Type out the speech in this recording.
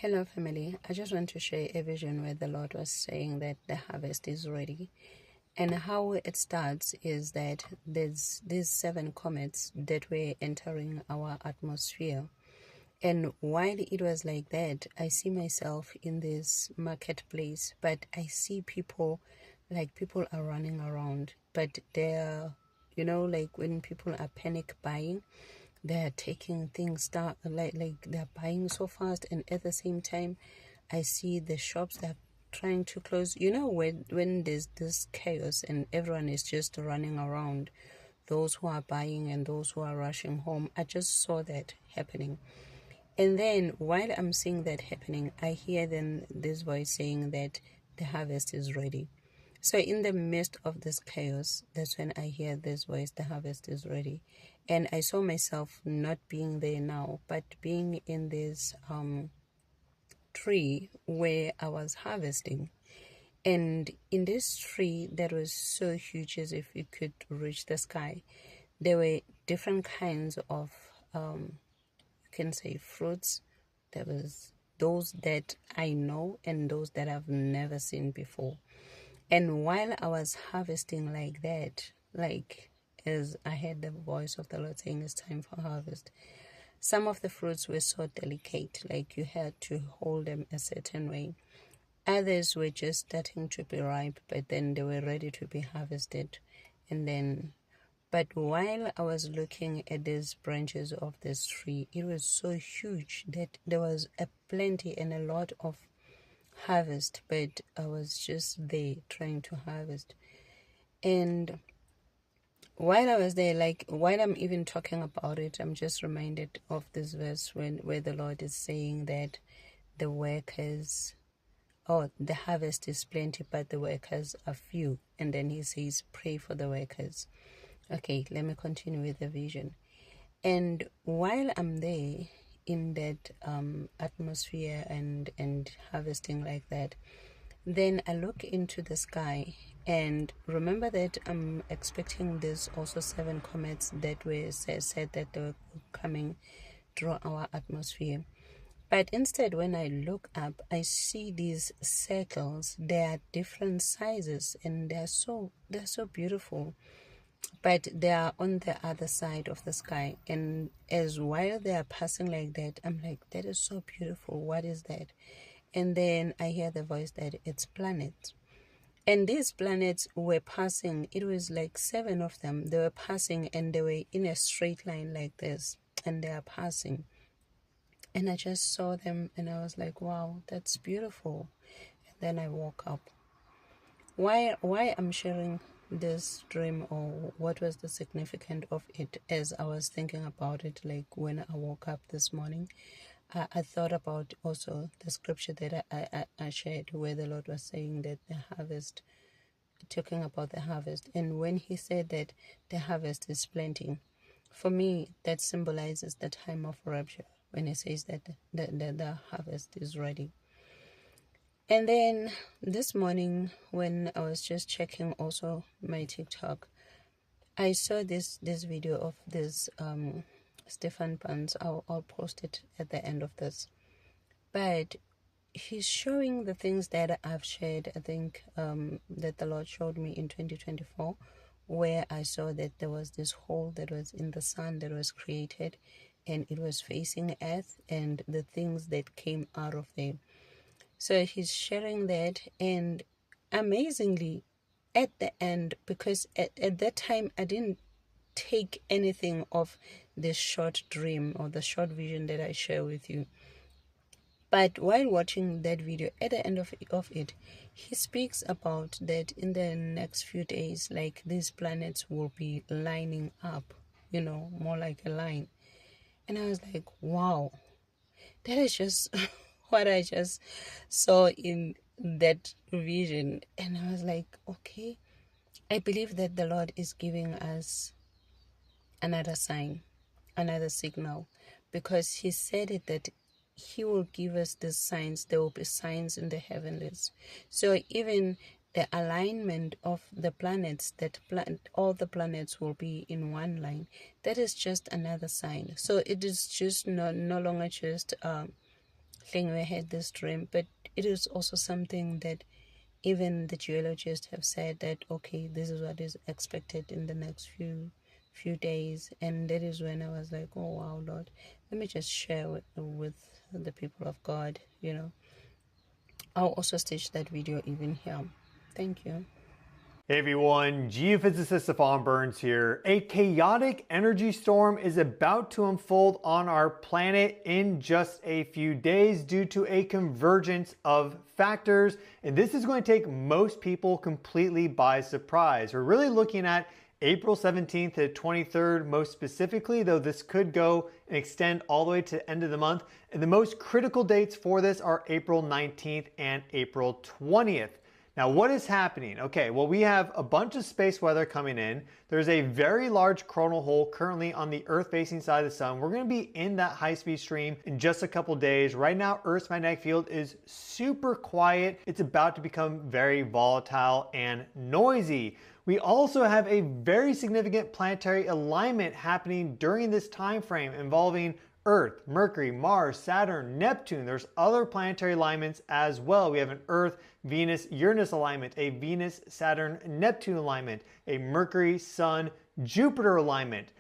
Hello, family. I just want to share a vision where the Lord was saying that the harvest is ready. And how it starts is that there's these 7 comets that were entering our atmosphere. And while it was like that, I see myself in this marketplace, but I see people, like people are running around, but they're, like when people are panic buying, they're taking things down, like they're buying so fast, and at the same time I see the shops that are trying to close. When there's this chaos and everyone is just running around, those who are buying and those who are rushing home, I just saw that happening. And then while I'm seeing that happening, I hear then this voice saying that the harvest is ready. So in the midst of this chaos, that's when I hear this voice, the harvest is ready. And I saw myself not being there now, but being in this tree where I was harvesting. And in this tree that was so huge as if it could reach the sky, there were different kinds of you can say fruits. There was those that I know and those that I've never seen before. And while I was harvesting like that, like as I heard the voice of the Lord saying it's time for harvest, some of the fruits were so delicate, like you had to hold them a certain way. Others were just starting to be ripe, but then they were ready to be harvested. But while I was looking at these branches of this tree, it was so huge that there was a plenty and a lot of harvest, but I was just there trying to harvest. And while I was there, like while I'm even talking about it, I'm just reminded of this verse where the Lord is saying that the workers, the harvest is plenty, but the workers are few. And then he says, pray for the workers. Okay, let me continue with the vision. And while I'm there in that atmosphere and harvesting like that, then I look into the sky and remember that I'm expecting there's also 7 comets that were said that they were coming through our atmosphere. But instead, when I look up, I see these circles. They are different sizes and they're so beautiful. But they are on the other side of the sky. And as while they are passing like that, I'm like, that is so beautiful. What is that? And then I hear the voice that it's planets. And these planets were passing. It was like 7 of them. They were passing and they were in a straight line like this. And they are passing. And I just saw them and I was like, wow, that's beautiful. And then I woke up. Why I'm sharing this dream, or what was the significance of it, as I was thinking about it, like when I woke up this morning, I thought about also the scripture that I shared where the Lord was saying that the harvest, talking about the harvest. And when he said that the harvest is plenty, for me, that symbolizes the time of rapture when he says that the harvest is ready. And then this morning, when I was just checking also my TikTok, I saw this video of this Stefan Pans. I'll post it at the end of this. But he's showing the things that I've shared, I think, that the Lord showed me in 2024, where I saw that there was this hole that was in the sun that was created, and it was facing earth, and the things that came out of there. So he's sharing that, and amazingly, at the end, because at that time I didn't take anything of this short dream or the short vision that I share with you. But while watching that video, at the end of it, he speaks about that in the next few days, like these planets will be lining up, more like a line. And I was like, wow, that is just what I just saw in that vision. And I was like, okay, I believe that the Lord is giving us another sign, another signal, because he said it that he will give us the signs. There will be signs in the heavens. So even the alignment of the planets, all the planets will be in one line, that is just another sign. So it is just no longer just Lingwe had this dream, but it is also something that even the geologists have said that, okay, this is what is expected in the next few days. And that is when I was like, oh wow, Lord, let me just share with the people of God, you know. I'll also stitch that video even here. Thank you. Hey everyone, geophysicist Stefan Burns here. A chaotic energy storm is about to unfold on our planet in just a few days due to a convergence of factors, and this is going to take most people completely by surprise. We're really looking at April 17th to 23rd most specifically, though this could go and extend all the way to the end of the month. And the most critical dates for this are April 19th and April 20th. Now, what is happening? Okay, well, we have a bunch of space weather coming in. There's a very large coronal hole currently on the Earth-facing side of the sun. We're going to be in that high-speed stream in just a couple days. Right now, Earth's magnetic field is super quiet. It's about to become very volatile and noisy. We also have a very significant planetary alignment happening during this time frame involving Earth, Mercury, Mars, Saturn, Neptune. There's other planetary alignments as well. We have an Earth, Venus, Uranus alignment, a Venus, Saturn, Neptune alignment, a Mercury, Sun, Jupiter alignment.